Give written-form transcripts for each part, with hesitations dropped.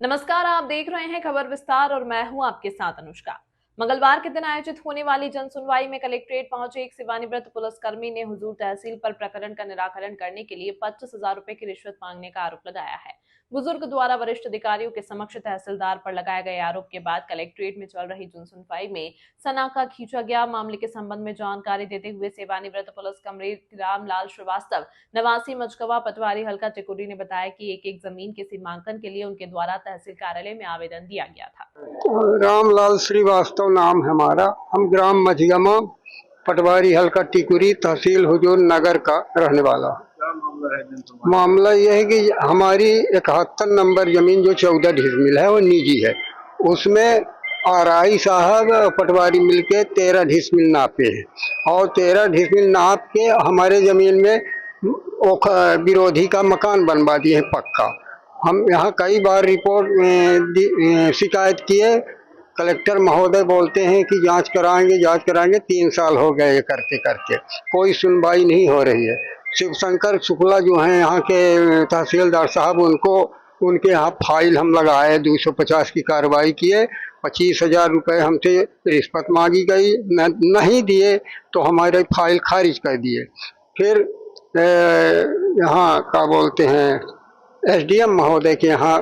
नमस्कार, आप देख रहे हैं खबर विस्तार और मैं हूं आपके साथ अनुष्का। मंगलवार के दिन आयोजित होने वाली जन सुनवाई में कलेक्ट्रेट पहुंचे एक सेवानिवृत्त पुलिसकर्मी ने हुजूर तहसील पर प्रकरण का निराकरण करने के लिए 25,000 रुपए की रिश्वत मांगने का आरोप लगाया है। बुजुर्ग द्वारा वरिष्ठ अधिकारियों के समक्ष तहसीलदार पर लगाए गए आरोप के बाद कलेक्ट्रेट में चल रही जन सुनवाई में सनाका खींचा गया। मामले के संबंध में जानकारी देते हुए सेवानिवृत्त पुलिसकर्मी रामलाल श्रीवास्तव निवासी मचकवा पटवारी हल्का टिकुरी ने बताया कि एक जमीन के सीमांकन के लिए उनके द्वारा तहसील कार्यालय में आवेदन दिया गया था। रामलाल श्रीवास्तव नाम है हमारा। हम ग्राम मझगमा पटवारी हल्का टिकुरी तहसील हुजूर नगर का रहने वाला। मामला यह है कि हमारी 71 नंबर जमीन जो 14 डिसमिल है वो निजी है। उसमें आरआई साहब पटवारी मिलके 13 डिसमिल नापे हैं और 13 डिसमिल नाप के हमारे जमीन में विरोधी का मकान बनवा दिए हैं पक्का। हम यहाँ कई बार रिपोर्ट शिकायत किए। कलेक्टर महोदय बोलते हैं कि जांच कराएंगे 3 साल हो गए करते करते कोई सुनवाई नहीं हो रही है। शिवशंकर शुक्ला जो हैं यहाँ के तहसीलदार साहब, उनके यहाँ फाइल हम लगाए, 250 की कार्रवाई किए। 25,000 रुपये हमसे रिश्वत मांगी गई, नहीं दिए तो हमारे फाइल खारिज कर दिए। फिर यहाँ क्या बोलते हैं एसडीएम महोदय के यहाँ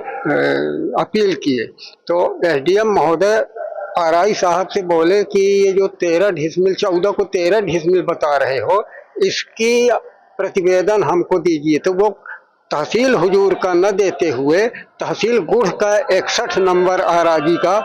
अपील किए तो एसडीएम महोदय आरआई साहब से बोले कि ये जो 13 डिसमिल 14 को 13 डिसमिल बता रहे हो, इसकी प्रतिवेदन हमको दीजिए। तो वो तहसील हुजूर का न देते हुए तहसील गुढ़ का 61 नंबर आरआई का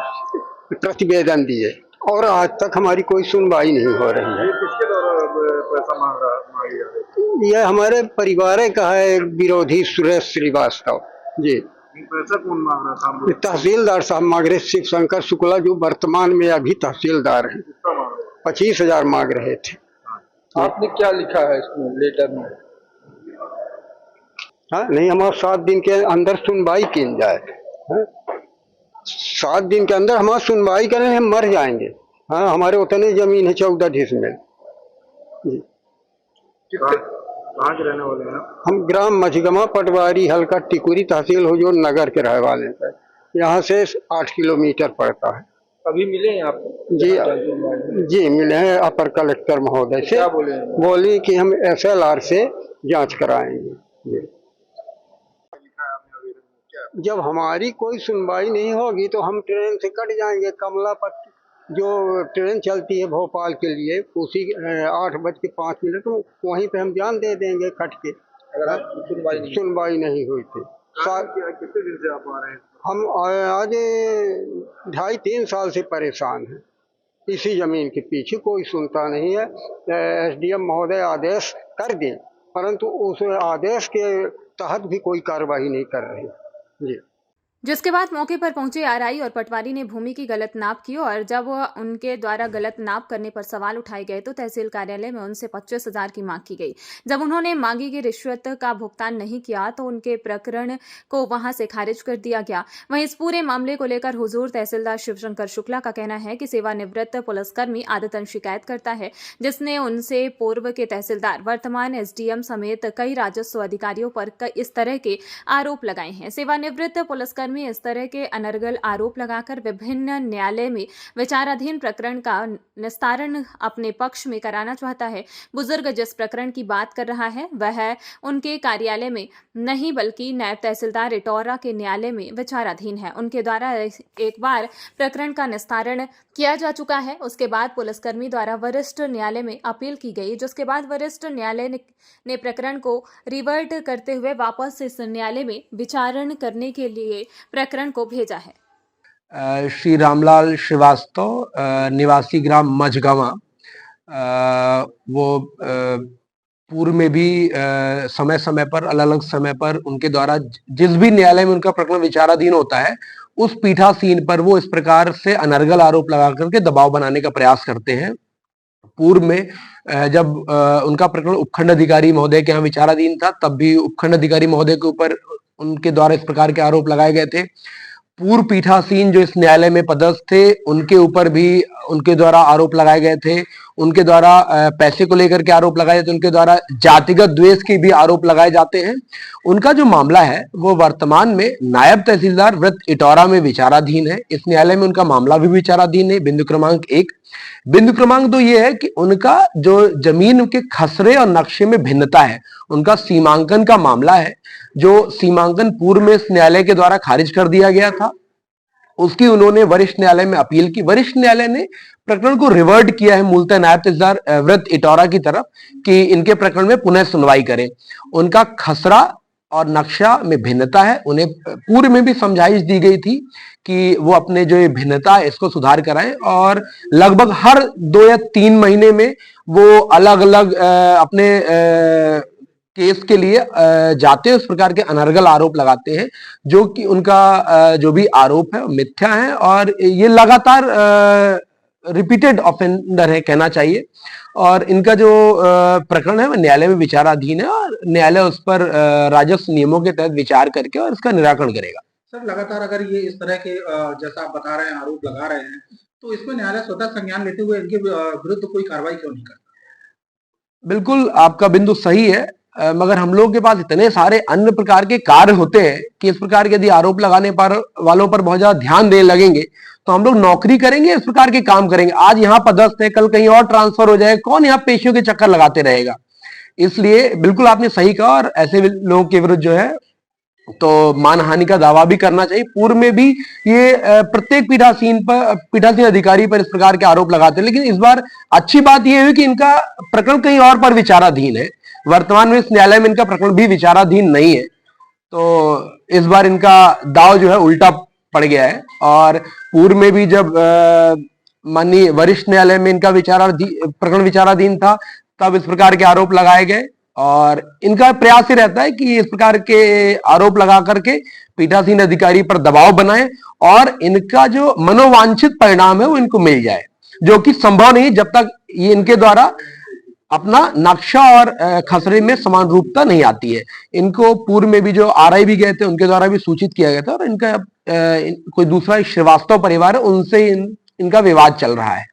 प्रतिवेदन दिए और आज तक हमारी कोई सुनवाई नहीं हो रही है। किसके द्वारा पैसा मांगी जा रही है? यह हमारे परिवार का है, विरोधी सुरेश श्रीवास्तव जी। पैसा कौन मांग रहा था? तहसीलदार साहब मांग रहे, शिवशंकर शुक्ला जो वर्तमान में अभी तहसीलदार हैं। 25,000 मांग रहे थे। आपने क्या लिखा है इसमें लेटर में? हाँ नहीं, हमारा 7 दिन के अंदर सुनवाई की जाए। 7 दिन के अंदर हमारा सुनवाई करें, हम मर जाएंगे। हाँ, हमारे उतने जमीन है 14 डिसमिल। कहाँ के रहने वाले हैं? हम ग्राम मझगमा पटवारी हल्का टिकुरी तहसील हुजूर नगर के रहने वाले हैं। यहाँ से 8 किलोमीटर पड़ता है। अभी मिले हैं आप? जी मिले हैं अपर कलेक्टर महोदय से। क्या बोली कि हम SLR से जांच कराएंगे। जी। जब हमारी कोई सुनवाई नहीं होगी तो हम ट्रेन से कट जाएंगे। कमलापत जो ट्रेन चलती है भोपाल के लिए, उसी 8:05 वहीं पे हम जान दे देंगे कट के, अगर सुनवाई नहीं हुई थी। कितने दिन से आप आ रहे हैं? हम आज 2.5-3 साल से परेशान हैं इसी जमीन के पीछे। कोई सुनता नहीं है। एसडीएम महोदय आदेश कर दें, परंतु उस आदेश के तहत भी कोई कार्रवाई नहीं कर रहे जी। जिसके बाद मौके पर पहुंचे आरआई और पटवारी ने भूमि की गलत नाप की और जब उनके द्वारा गलत नाप करने पर सवाल उठाए गए तो तहसील कार्यालय में उनसे 25,000 की मांग की गई। जब उन्होंने मांगी गई रिश्वत का भुगतान नहीं किया तो उनके प्रकरण को वहां से खारिज कर दिया गया। वहीं इस पूरे मामले को लेकर हुजूर तहसीलदार शिवशंकर शुक्ला का कहना है कि सेवानिवृत्त पुलिसकर्मी आदतन शिकायत करता है, जिसने उनसे पूर्व के तहसीलदार, वर्तमान एसडीएम समेत कई राजस्व अधिकारियों पर इस तरह के आरोप लगाए हैं। सेवानिवृत्त पुलिसकर्मी इस तरह के अनर्गल आरोप लगाकर विभिन्न न्यायालय में विचाराधीन प्रकरण का निस्तारण अपने पक्ष में कराना चाहता है। बुजुर्ग जिस प्रकरण की बात कर रहा है वह उनके कार्यालय में नहीं बल्कि नायब तहसीलदार इटौरा के न्यायालय में विचाराधीन है। उनके द्वारा एक बार प्रकरण का निस्तारण किया जा चुका है। उसके बाद पुलिसकर्मी द्वारा वरिष्ठ न्यायालय में अपील की गई, जिसके बाद वरिष्ठ न्यायालय ने प्रकरण को रिवर्ट करते हुए वापस इस न्यायालय में विचारण करने के लिए प्रकरण को भेजा है। श्री रामलाल श्रीवास्तव निवासी ग्राम मझगमा, वो पूर्व में भी समय समय पर अलग अलग समय पर उनके द्वारा जिस भी न्यायालय में उनका प्रकरण विचाराधीन होता है उस पीठासीन पर वो इस प्रकार से अनर्गल आरोप लगा करके दबाव बनाने का प्रयास करते हैं। पूर्व में जब उनका प्रकरण उपखंड अधिकारी महोदय के यहाँ विचाराधीन था तब भी उपखंड अधिकारी महोदय के ऊपर उनके द्वारा इस प्रकार के आरोप लगाए गए थे। पूर्व पीठासीन जो इस न्यायालय में पदस्थ थे उनके ऊपर भी उनके द्वारा आरोप लगाए गए थे, उनके द्वारा पैसे को लेकर के आरोप लगाए थे, उनके द्वारा जातिगत द्वेष के भी आरोप लगाए जाते हैं। उनका जो मामला है वो वर्तमान में नायब तहसीलदार वृत्त इटौरा में विचाराधीन है। इस न्यायालय में उनका मामला भी विचाराधीन है। बिंदु क्रमांक 1। बिंदु क्रमांक 2 ये है कि उनका जो जमीन के खसरे और नक्शे में भिन्नता है, उनका सीमांकन का मामला है, जो सीमांकन पूर्व में इस न्यायालय के द्वारा खारिज कर दिया गया था। उसकी उन्होंने वरिष्ठ न्यायालय में अपील की। वरिष्ठ न्यायालय ने प्रकरण को रिवर्ट किया है मूलतः नायब तहसीलदार वृत्त इटौरा की तरफ कि इनके प्रकरण में पुनः सुनवाई करें। उनका खसरा और नक्शा में भिन्नता है, उन्हें पूर्व में भी समझाइश दी गई थी कि वो अपने जो ये भिन्नता है इसको सुधार कराएं, और लगभग हर 2 या 3 महीने में वो अलग अलग अपने केस के लिए जाते हैं, उस प्रकार के अनर्गल आरोप लगाते हैं, जो कि उनका जो भी आरोप है मिथ्या है और ये लगातार रिपीटेड ऑफेंडर है कहना चाहिए। और इनका जो प्रकरण है वो न्यायालय में विचाराधीन है और न्यायालय उस पर राजस्व नियमों के तहत विचार करके और इसका निराकरण करेगा। सर, लगातार अगर ये इस तरह के जैसा आप बता रहे हैं आरोप लगा रहे हैं, तो इसमें न्यायालय स्वतः संज्ञान लेते हुए इनके विरुद्ध कोई कार्रवाई क्यों नहीं करता? बिल्कुल आपका बिंदु सही है, मगर हम लोगों के पास इतने सारे अन्य प्रकार के कार्य होते हैं कि इस प्रकार के यदि आरोप लगाने पर वालों पर बहुत ज्यादा ध्यान देने लगेंगे तो हम लोग नौकरी करेंगे, इस प्रकार के काम करेंगे। आज यहाँ पदस्थ है, कल कहीं और ट्रांसफर हो जाएगा, कौन यहाँ पेशियों के चक्कर लगाते रहेगा। इसलिए बिल्कुल आपने सही कहा, और ऐसे लोगों के विरुद्ध जो है तो मानहानि का दावा भी करना चाहिए। पूर्व में भी ये प्रत्येक पीठासीन अधिकारी पर इस प्रकार के आरोप लगाते हैं, लेकिन इस बार अच्छी बात यह है कि इनका प्रकरण कहीं और पर विचाराधीन है। वर्तमान में इस न्यायालय में इनका प्रकरण भी विचाराधीन नहीं है, तो इस बार इनका दाव जो है उल्टा पड़ गया है। और पूर्व में भी जब माननीय वरिष्ठ न्यायालय में इनका प्रकरण विचाराधीन था, तब इस प्रकार के आरोप लगाए गए, और इनका प्रयास ही रहता है कि इस प्रकार के आरोप लगा करके पीठासीन अधिकारी पर दबाव बनाए और इनका जो मनोवांछित परिणाम है वो इनको मिल जाए, जो कि संभव नहीं जब तक ये इनके द्वारा अपना नक्शा और खसरे में समान रूपता नहीं आती है। इनको पूर्व में भी जो आरआई भी गए थे उनके द्वारा भी सूचित किया गया था, और इनका कोई दूसरा श्रीवास्तव परिवार है, उनसे इनका विवाद चल रहा है।